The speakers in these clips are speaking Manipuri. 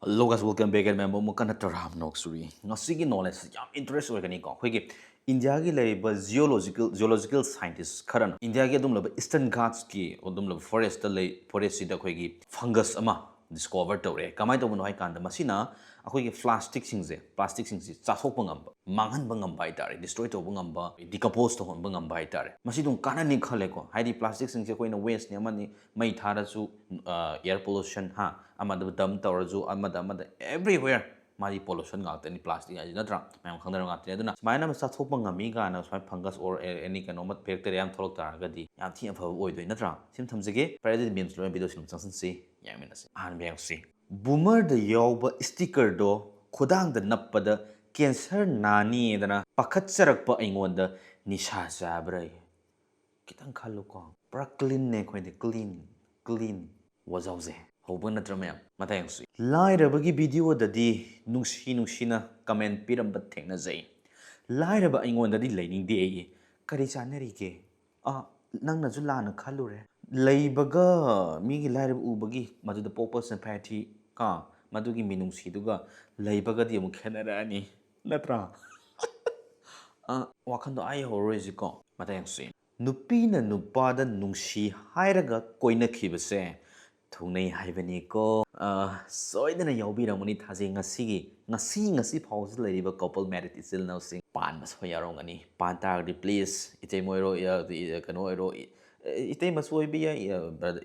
Hello guys, welcome back again. Member Mukana Taram Noxuri. Nasigi knowledge, yam interest organic. Wiki India ki labor geological scientists. Karan India ki dum lab Eastern Ghats ki odum lab forest lay forest sida kwegi fungus ama discover tore. Kamay to muno hay kanda masina akoy plastic singse chasok pangamba manghan bangamba itare destroy to bangamba decompose to bangamba itare masi dum kana ni khale ko haidi plastic singse koina waste ne amani mai thara su air pollution ha amada dam tawraju amada everywhere mari pollution ngak ni plastic ai natra mayam khangdar ngak ni aduna maina ma chasok pangami ga na fungus or any kind of bacteria am tholok tar gadi yam thi afa oi doi natra sim thamjege parade memes lo video sim changsan si yamina si an bang si Boomer the yoba sticker do Kudang the Napada cancer nani dana Pakatsarakpa ingonda Nisha Zabray. Kitang Kaluko. Brooklyn ne clean was auze. Hobana Dramam, Matangsi. Lie a buggy video the di Nushina comment piram but take na zay. Lie about ingonda di laning day. Karisanarike. Ah, Nang Nazulana Kalure. Laybaga, Migi Lari Ubagi, Madu the Popers and Patty. Ka madugi minungsiduga laibagadi amu khenarani natra wakhando ai horojiko matayangsi nupina nupada nungsi hairaga koina khibase thunei haibani ko soidana yaubiramuni thaje ngasi phawse leriba couple married isil now sing pan mas hoyarong ani pan tagdi please ite moiro ya kano ero ite masoibi ya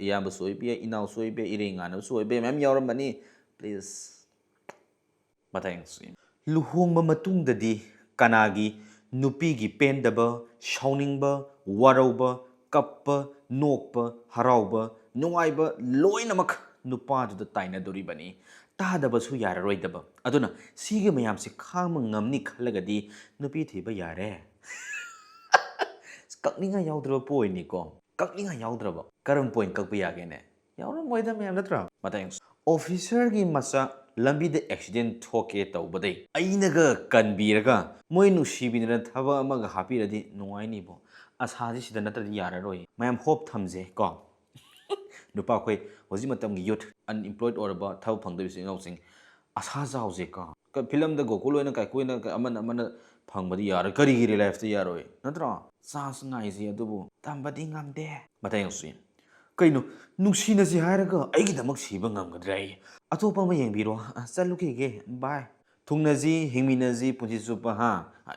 iyamba soibi inaw soibi iringana soibi mem yauramani please matayangsi luhongba matungdadi kanagi nupigi pendaba shauningba warauba kappa nokpa harauba nuaiba loinamak nupaduda tainadoribani tadabasu yararoidaba aduna sige mayamse khangma ngamni khalagadi nupi thiba yare kakninga yaudraba poini ko kakninga yaudraba karam point kakpa yagene yaura moida mayam natra matayangsi officer gi masa lambi de accident thoke tawbadai ainaga kanbiraga moi nusibinana thaba amaga hapiradi nuaini bo asaji sida natadi yararoi mayam hope thamje ko nupa khoi hoji matam gi youth unemployed or ba thab phangdai sing sing asa jawje ka film da gokuloina kai koina amana phangbadi yar kari gi life ta yaroi natra sas ngai ji adubu tambadi ngamde matayang si kaino nungsina si hairaga aigi damak siba ngamgadrai atopa ma yengbiro chaluke bye thungnaji hingminaji punji supa ha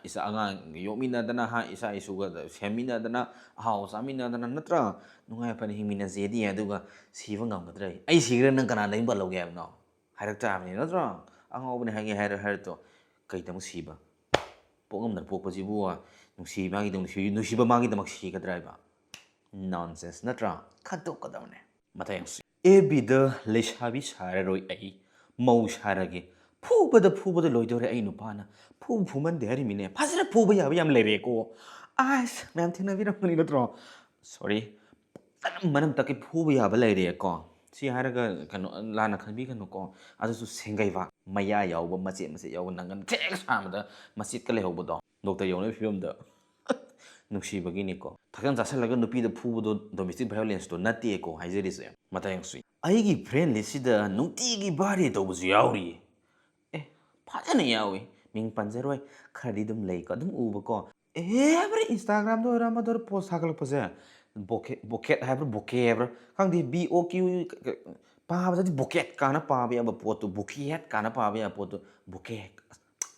isa anga yomina dana ha isa isuga semina dana hau samina dana natra nungai pani hingminaji di aduga siba ngamgadrai ai sigra nang kana lai baloge no hairak tamni natra anga obne hangi hair to kai damak siba pokam na pokpaji buwa nungsi magi dong nusiba magi damak sigadrai ba nonsense natra khadok kadamne matayangsi ebida leshabi sararoi ai mau sarage phubada loidore ai nupana phuman deri mine phasra phuba yabi yam lere ko as ma'am thina biram ni natro sorry manam take phuba yaba lere ko si haraga kano lana khanbi kano ko asu sengaiwa maya yawba mache yaw nangan tek samada masit ka lehobdo doctor yawne film da nungshibagini ko thakam jasalaga nupi da phubudo domestic violence to nati ko haijeri se matayangsi aigi friend lisida nungti gi bari to buzu yauri fajana yawi ming panjaroi khadi dum lei ko dum uba ko every instagram do rama do post hakal pose boket have boket kang di boq pa ba di boket kana pa ba ba potu boket kana pa ba potu boket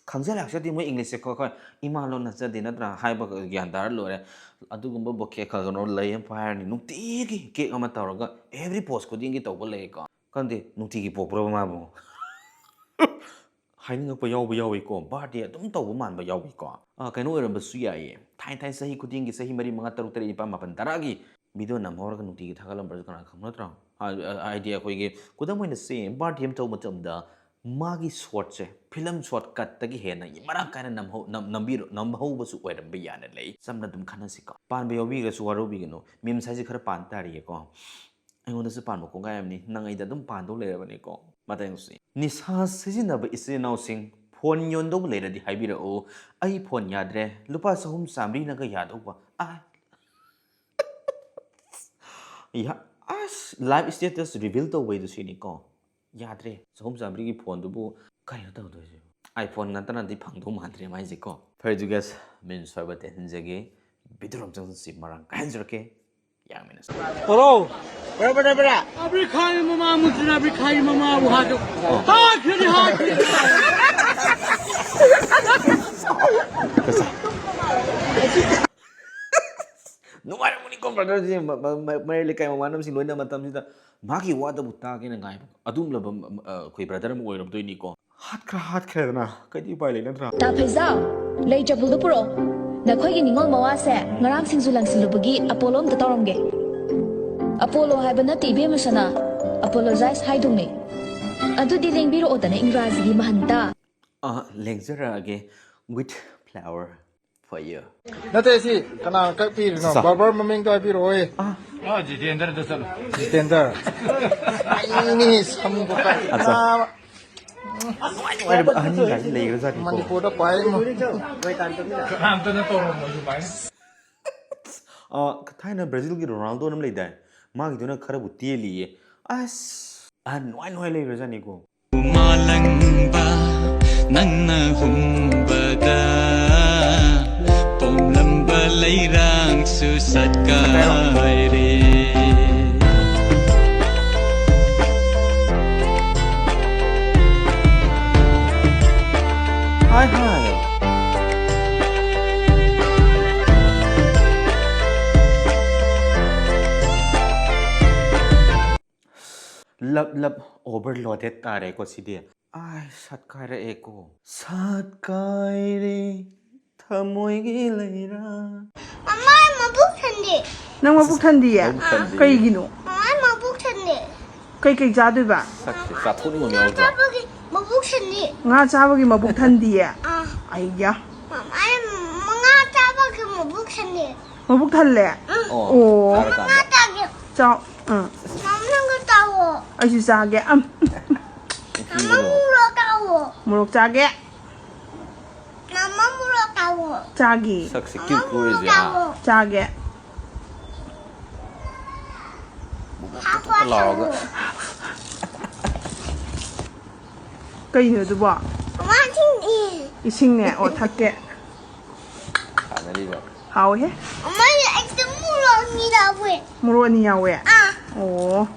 khangjalak sa di mo english ko ko imalo na sa di na tra hai ba gyan dar lo re adugumba boket ka no lei em fire ni nukti gi ke ama tawraga every post ko dingi to bo lei ko kang di nukti gi pokro ma bo hainingakpa yawi ko badi adum tawba manba yawi ko kaino oirambasu yaye thai sahi khuding gi sahi mari manga taruk tari pa mapan taragi video namhorga nuti gi thagalam bar kana khamnatra idea khoi gi kudam hoina se badi em taw matamda magi short se film short cut tagi hena mara kana namhau basu oiramba yana lei samna dum khana sika panba yawi ga suwaro bi gino mem saji khara pan tari ko aingonda se pan ko ngayamni nangai da dum pan do lerabani ko matayangsi nisa sizinaba isinau sing phone yondou leradi haibira o ai phone yadre lupa sahum samri naga yadouba ya as live status reveal to way do sini ko ꯌꯥꯗ꯭ꯔꯦ ꯆꯍꯨꯝ ꯆꯥꯝꯃꯔꯤꯒꯤ ꯐꯣꯟꯗꯨꯕꯨ ꯀꯩꯅꯣ ꯇꯧꯗꯣꯏꯁꯦ ꯑꯥꯏꯐꯣꯟ ꯅꯠꯇꯅꯗꯤ ꯐꯪꯗꯧ ꯃꯥꯟꯗ꯭ꯔꯦ ꯃꯥꯏꯁꯦꯀꯣ ꯐꯔꯦ ꯒꯦꯁ ꯃꯤꯟ ꯁꯣꯏꯕ ꯇꯦꯟꯍꯟꯖꯒꯦ ꯚꯤꯗꯤꯑꯣ ꯑꯃꯇꯪꯁꯤ ꯃꯔꯥꯡ ꯀꯥꯏꯍꯟꯖꯔꯛꯀꯦ ꯌꯥꯝꯃꯤꯅ Hello. Bera. Abri khai mama mujra abri khai mama wahado. Ha khiri ha khiri. ꯅꯨꯡꯉꯥꯏꯔꯝꯒꯅꯤꯀꯣ ꯕ꯭ꯔꯗꯔꯁꯦ ꯃꯔꯩ ꯂꯩꯀꯥꯏ ꯃꯃꯥꯟꯅꯕꯁꯤꯡ ꯂꯣꯏꯅ ꯃꯇꯝꯁꯤꯗ ꯃꯥꯒꯤ ꯋꯥꯗꯕꯨ ꯇꯥꯒꯦꯅ ꯉꯥꯏꯕ ꯑꯗꯨꯝꯂꯕ ꯑꯩꯈꯣꯏ ꯕ꯭ꯔꯗꯔ ꯑꯃ ꯑꯣꯏꯔꯝꯗꯣꯏꯅꯤꯀꯣ ꯍꯥꯠꯈ꯭ꯔꯦꯗꯅ ꯀꯩꯗꯤ ꯎꯄꯥꯏ ꯂꯩ ꯅꯠꯇ꯭ꯔꯥ ꯇꯥ ꯐꯩꯖꯥꯎ ꯂꯩ ꯆꯕꯨꯜꯗꯨ ꯄꯨꯔꯛꯑꯣ ꯅꯈꯣꯏꯒꯤ ꯅꯤꯡꯉꯣꯜ ꯃꯋꯥꯁꯦ ꯉꯔꯥꯡ ꯁꯤꯡꯖꯨ ꯂꯪꯁꯤꯜꯂꯨꯕꯒꯤ ꯑꯄꯣꯂꯣ ꯑꯝꯇ ꯇꯧꯔꯝꯒꯦ ꯑꯄꯣꯂꯣ ꯍꯥꯏꯕ ꯅꯠꯇꯦ ꯏꯕꯦꯝꯃꯁꯅꯥ ꯑꯄꯣꯂꯣꯖꯥꯏꯁ ꯍꯥꯏꯗꯧꯅꯦ ꯑꯗꯨꯗꯤ ꯂꯦꯡꯕꯤꯔꯛꯑꯣꯗꯅ ꯏꯪꯒ꯭ꯔꯥꯖꯤꯒꯤ ꯃꯍꯟꯇ ꯂꯦꯡꯖꯔꯛꯑꯒꯦ with flower for you Nate si kana kai pi no barber maming to pi roi. Jitendra to chalo. Jitendra. Ai ni sam ko ka. ꯅꯨꯡꯉꯥꯏꯔꯤꯕ ꯑꯍꯟꯒꯥꯏꯁꯤ ꯂꯩꯈ꯭ꯔꯖꯥꯠꯅꯤꯀꯣ Manipur da pai mo. Ram to na to mo ju pai. ꯊꯥꯏꯅ ꯕ꯭ꯔꯥꯖꯤꯜꯒꯤ ꯔꯣꯅꯥꯜꯗꯣ ꯑꯃ ꯂꯩꯗꯥꯏ ꯃꯥꯒꯤꯗꯨꯅ ꯈꯔꯕꯨ ꯇꯦꯜꯂꯤꯌꯦ ꯑꯁ ꯅꯨꯡꯉꯥꯏ ꯂꯩꯈ꯭ꯔꯖꯥꯠꯅꯤꯀꯣ ꯃꯥꯂꯪꯕ ꯅꯪꯅ ꯍꯨꯝꯕꯗ ꯄꯣꯝꯂꯝꯕ ꯂꯩꯔꯥꯡꯁꯨ ꯁꯠꯀꯥꯏꯔꯦ ꯍꯥꯏ ꯂꯞ ꯑꯣꯚꯔꯂꯣꯗꯦꯠ ꯇꯥꯔꯦꯀꯣ ꯁꯤꯗꯤ ꯁꯠꯀꯥꯏꯔꯛꯑꯦꯀꯣ ꯁꯠꯀꯥꯏꯔꯦ ꯊꯃꯣꯏꯒꯤ ꯂꯩꯔꯥ Mama, mabuk thandi. ꯅꯪ ꯃꯕꯨꯛ ꯊꯟꯗꯤꯌꯦ ꯀꯩꯒꯤꯅꯣ Mama, mabuk thandi. ꯀꯩ ꯆꯥꯗꯣꯏꯕ ꯁꯛꯁꯦ ꯆꯥꯊꯣꯛꯅꯤꯡꯕ ꯑꯃ ꯌꯥꯎꯗ꯭ꯔꯣ Tapagi, mabuk thandi. ꯉꯥ ꯆꯥꯕꯒꯤ ꯃꯕꯨꯛ ꯊꯟꯗꯤꯌꯦ ꯑꯩꯌꯥ Mama, mga tapagi mabuk thandi. ꯃꯕꯨꯛ ꯊꯜꯂꯦ ꯑꯣ ꯑꯣ Mga tagi. ꯆꯥꯎ Mama, nang tawo. ꯑꯩꯁꯨ ꯆꯥꯒꯦ Mama, muro tawo. ꯃꯣꯔꯣꯛ ꯆꯥꯒꯦ Mama, muro tawo. ꯆꯥꯒꯦ ꯁꯛꯁꯦ Mama, ꯀ꯭ꯌꯨꯠ muro ꯑꯣꯏꯔꯤꯁꯦ tawo. ꯆꯥꯒꯦ Hapa lawaga. tawo. ꯀꯩꯅꯣ ꯑꯗꯨꯕꯣ Mama, thindi. ꯏꯁꯤꯡꯅꯦ ꯑꯣ ꯊꯛꯀꯦ ꯁꯥꯟꯅꯔꯤꯕ ꯍꯥꯎꯋꯦ Mama, ekta muro ni dawe. ꯃꯣꯔꯣꯛ ꯑꯅꯤ ꯌꯥꯎꯋꯦ Ah, ꯑꯣ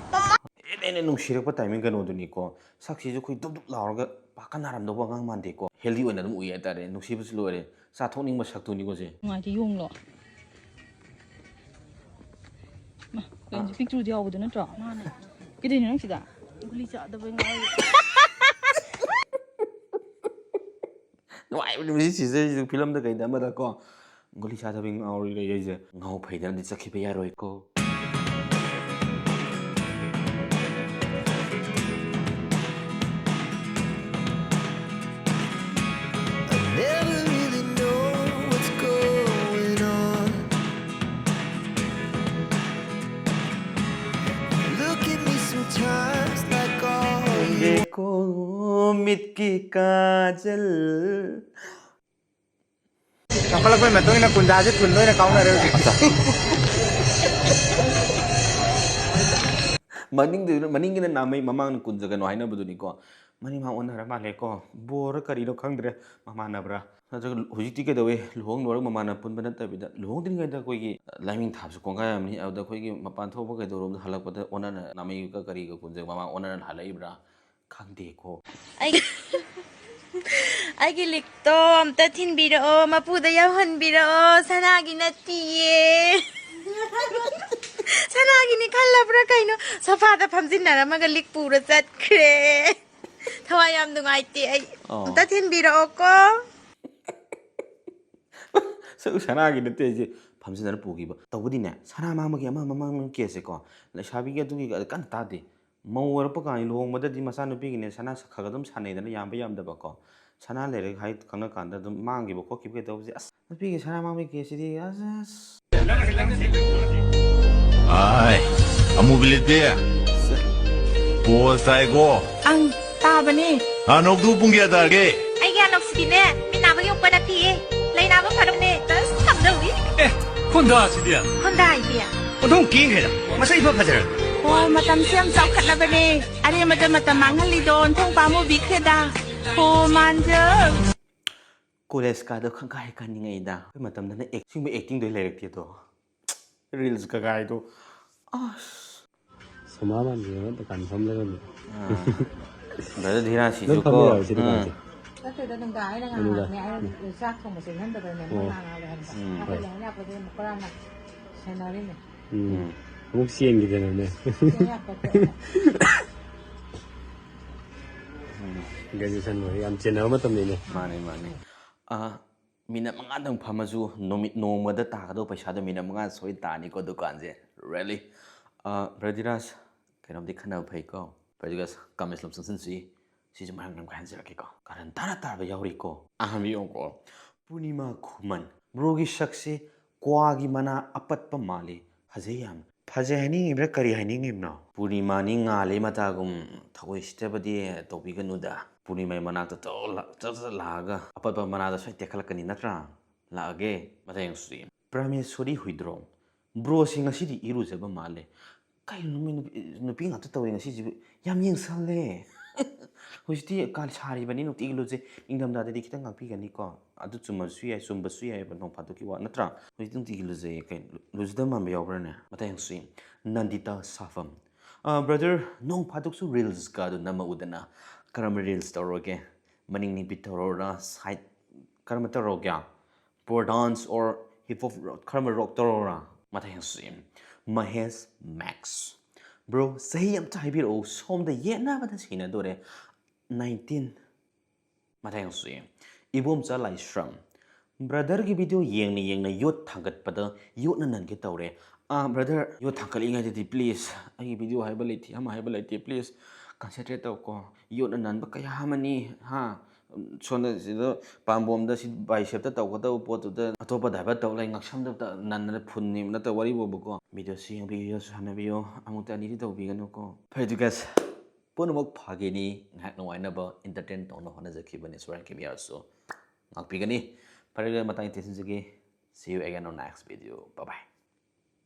ꯍꯦꯟꯅ ꯅꯨꯡꯁꯤꯔꯛꯄ ꯇꯥꯏꯃꯤꯡ ꯀꯩꯅꯣꯗꯨꯅꯤꯀꯣ ꯁꯛꯁꯤꯁꯨ ꯑꯩꯈꯣꯏ ꯗꯨꯞ ꯗꯨꯞ ꯂꯥꯎꯔꯒ ꯄꯥꯛꯀ ꯅꯥꯔꯝꯗꯧꯕ ꯑꯉꯥꯡ ꯃꯥꯟꯗꯦꯀꯣ ꯍꯦꯜꯗꯤ ꯑꯣꯏꯅ ꯑꯗꯨꯝ ꯎꯏ ꯍꯥꯏꯇꯥꯔꯦ ꯅꯨꯡꯁꯤꯕꯁꯨ ꯂꯣꯏꯔꯦ ꯆꯥꯊꯣꯛꯅꯤꯡꯕ ꯁꯛꯇꯨꯅꯤꯀꯣ ꯁꯦ ꯅꯨꯡꯉꯥꯏꯇꯦ ꯌꯣꯡꯂꯣ ꯀꯩꯅꯣ ꯄꯤꯛꯇ꯭ꯔꯨꯗꯤ ꯌꯥꯎꯕꯗꯣ ꯅꯠꯇ꯭ꯔꯣ ꯃꯥꯅꯦ ꯀꯩꯗꯧꯔꯤꯅꯣ ꯅꯪ ꯁꯤꯗ ꯒꯨꯂꯤ ꯆꯥꯗꯕꯩ ꯉꯥꯎꯔꯤ ꯅꯨꯡꯉꯥꯏꯕꯅꯤ ꯁꯤꯁꯦ ꯐꯤꯂꯝꯗ ꯀꯩꯗ ꯑꯃꯗ ꯀꯣ ꯒꯨꯂꯤ ꯆꯥꯗꯕꯩ ꯉꯥꯎꯔꯤ ꯂꯩ ꯑꯩꯁꯦ ꯉꯥꯎ ꯐꯩꯗꯅꯗꯤ ꯆꯠꯈꯤꯕ ꯌꯥꯔꯣꯏꯀꯣ Never really know what's going on. Look at me sometimes like all you देखो मित की काजल Kapala ko metong ina kunda je kunno ina kauna re. ꯃꯅꯤꯡꯒꯤꯅ ꯅꯥꯃꯩ ꯃꯃꯥꯡꯅ ꯀꯨꯟꯖꯒꯅꯣ ꯍꯥꯏꯅꯕꯗꯨꯅꯤꯀꯣ ꯃꯅꯤꯡ ꯃꯥꯡ ꯑꯣꯟꯅꯔ ꯃꯥꯜꯂꯦꯀꯣ ꯕꯣꯔ ꯀꯔꯤꯅꯣ ꯈꯪꯗ꯭ꯔꯦ ꯃꯃꯥꯟꯅꯕ꯭ꯔꯥ ꯅꯠꯇ꯭ꯔꯒ ꯍꯧꯖꯤꯛꯇꯤ ꯀꯩꯗꯧꯋꯦ ꯂꯨꯍꯣꯡ ꯂꯣꯏꯔꯒ ꯃꯃꯥꯟꯅꯕ ꯄꯨꯟꯕ ꯅꯠꯇꯕꯤꯗ ꯂꯨꯍꯣꯡꯗ꯭ꯔꯤꯉꯩꯗ ꯑꯩꯈꯣꯏꯒꯤ ꯂꯥꯏꯃꯤꯡ ꯊꯥꯕꯁꯨ ꯀꯣꯡꯒꯥꯏ ꯑꯃꯅꯤ ꯑꯗꯨꯗ ꯑꯩꯈꯣꯏꯒꯤ ꯃꯄꯥꯟ ꯊꯣꯛꯄ ꯀꯩꯗꯧꯔꯣꯝꯗ ꯍꯜꯂꯛꯄꯗ ꯑꯣꯟꯅꯅ ꯅꯥꯃꯩꯒ ꯀꯔꯤꯒ ꯀꯨꯟꯖꯒ ꯃꯃꯥꯡ ꯑꯣꯟꯅꯅ ꯍꯜꯂꯛꯏꯕ꯭ꯔꯥ ꯈꯪꯗꯦꯀꯣ ꯑꯩꯒꯤ ꯂꯤꯛꯇꯣ ꯑꯝꯇ ꯊꯤꯟꯕꯤꯔꯛꯑꯣ ꯃꯄꯨꯗ ꯌꯧꯍꯟꯕꯤꯔꯛꯑꯣ ꯁꯅꯥꯒꯤ ꯅꯠꯇꯤꯌꯦ ꯁꯅꯥꯒꯤꯅꯤ ꯈꯜꯂꯕ꯭ꯔꯥ ꯀꯩꯅꯣ ꯁꯣꯐꯥꯗ ꯐꯝꯖꯤꯟꯅꯔꯝꯃꯒ ꯂꯤꯛ ꯄꯨꯔ ꯆꯠꯈ꯭ꯔꯦ ꯊꯋꯥꯏ ꯌꯥꯝ ꯅꯨꯡꯉꯥꯏꯇꯦ ꯑꯩ ꯑꯝꯇ ꯊꯤꯟꯕꯤꯔꯛꯑꯣꯀꯣ ꯁꯅꯥꯒꯤ ꯅꯠꯇꯦ ꯑꯩꯁꯦ ꯐꯝꯖꯤꯟꯅꯔ ꯄꯨꯈꯤꯕ ꯇꯧꯕꯗꯤꯅꯦ ꯁꯅꯥ ꯃꯥꯡꯕꯒꯤ ꯑꯃ ꯃꯃꯥꯡ ꯀꯦꯁꯁꯦꯀꯣ ꯂꯩꯁꯥꯕꯤꯒꯤ ꯑꯗꯨꯒꯤ ꯀꯟꯅ ꯇꯥꯗꯦ ꯃꯧ ꯑꯣꯏꯔꯛꯄ ꯀꯥꯟꯗ ꯂꯨꯍꯣꯡꯕꯗꯗꯤ ꯃꯆꯥꯅꯨꯄꯤꯒꯤꯅꯦ ꯁꯅꯥ ꯈꯔ ꯑꯗꯨꯝ ꯁꯥꯟꯅꯩꯗꯅ ꯌꯥꯝꯕ ꯌꯥꯝꯗꯕꯀꯣ ꯁꯅꯥ ꯂꯩꯔꯒ ꯍꯥꯏ ꯈꯪꯅ ꯀꯥꯟꯗ ꯑꯗꯨꯝ ꯃꯥꯡꯈꯤꯕ ꯈꯣꯠꯈꯤꯕ ꯀꯩꯗꯧꯕꯁꯦ ꯑꯁ ꯅꯨꯄꯤꯒꯤ ꯁꯅꯥ ꯃꯥꯡꯕꯒꯤ ꯀꯦꯁꯁꯤꯗꯤ ꯑꯁ Ai, amobilite. Posaigo. ang tabane Anok du punggia targe. ay ganok sidine minabag yung panatiye lay nabang parang ne tas tamdawi Honda si dia. honda idea Odong king he. Masa iba pa โอ้มาตำเสียมเจ้าขัดละไปนี่อันนี้มันจะมาตำมังฮัลลีโดนท่องปาโมบิเคดาโอ้มันเจอ College kado khang kai kan ni ngai da pe matam da acting be acting doi lerek ti to reels ka gai to Semaman dia tekan sam lekan. da dhira si Nó jo không ko bao giờ đi Cái từ đó đừng cái là mẹ sát không một sự nhân từ này nó là này nó phải là cái gì một con này xem nó đi này Không xiên gì thế này. Cái gì xem rồi ăn chén áo mất tâm này. mane mina manga dang phamazu no ma da ta ka do paisa da mina manga soi ta ni ko dukan je really Bradiras kanam dikhana phai ko Bradiras kames lom san si si jam hang nam kan je ko karan tara tar ba yauri ko aham yo ko Punima Khuman brogi shakse kwa gi mana apat pa mali hazeyam phajani ibra kari hani ngimna Punima ni ngale mata gum thagoi stebadi topiganu da Punima mana to laga apat pa mana da sai tekhalakani natra lage matayang si Prameswari huidrom bro singa sidi iru jaba male kai nupi nga to tawi nga si yam yeng sale Husti kal chari bani nuti iluze ingdam da de kita ngak pi gani ko adu chuma sui sumba sui ba nong phatu ki wa natra husti nuti iluze kai luzda ma yaw brane matayang sui Nandita Safam brother nong phatu su reels ka do nama udana karam reels toroge maning ni bitorora side karam torogya for dance or hip hop karam rock torora matayang sui Mahesh Max Bro, sahi am tai biro som da yena ba da sina dore 19 matayang sui ibom cha lai shram brother gi video yeng na yot thangat pada yot na nan ke tawre brother yot thangkali ngai di please ai video hai ba leti am hai ba leti please concentrate taw ko yot na nan ba kaya hamani ha sonda sido pambom da si bicep ta taw ko da pot da atopa da ba taw lai ngaksam da nan na phun ni na ta wari bo ko video si ang video sana video amuta ni taw bi gano ko guys punamok phageni ngak nawai na ba entertain taw no hona zakhi bani swaran ke biar so ngak pi gani paraga matang tesin jage see you again on next video bye bye